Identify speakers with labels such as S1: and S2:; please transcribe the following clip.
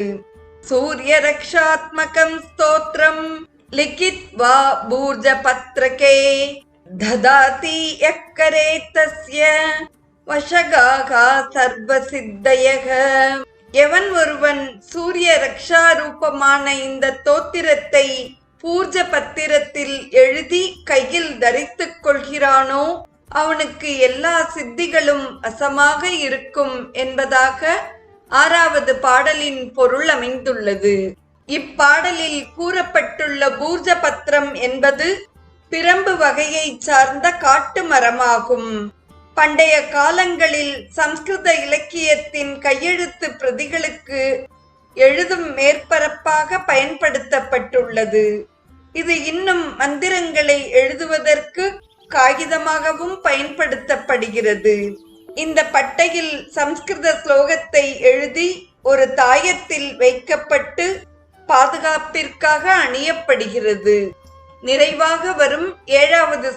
S1: सूर्य रक्षात्मकं स्तोत्रं लिखित्वा भूर्जपत्रके ददाति यः करे तस्य वशगाः सर्वसिद्धयः. எவன் ஒருவன் சூரிய ரக்ஷா ரூபமான இந்த தோத்திரத்தை பூர்ஜ பத்திரத்தில் எழுதி கையில் தரித்துக் கொள்கிறானோ அவனுக்கு எல்லா சித்திகளும் வசமாக இருக்கும் என்பதாக 6வது பாடலின் பொருள் அமைந்துள்ளது. இப்பாடலில் கூறப்பட்டுள்ள பூர்ஜ பத்திரம் என்பது பிரம்பு வகையை சார்ந்த காட்டு மரமாகும். பண்டைய காலங்களில் சம்ஸ்கிருத இலக்கியத்தின் கையெழுத்து பிரதிகளுக்கு எழுதும் மேற்பரப்பாக பயன்படுத்தப்பட்டுள்ளது. இது இன்னும் மந்திரங்களை எழுதுவதற்கு காகிதமாகவும் பயன்படுத்தப்படுகிறது. இந்த பட்டையில் சம்ஸ்கிருத ஸ்லோகத்தை எழுதி ஒரு தாயத்தில் வைக்கப்பட்டு பாதுகாப்பிற்காக அணியப்படுகிறது. நிறைவாக வரும் 7வது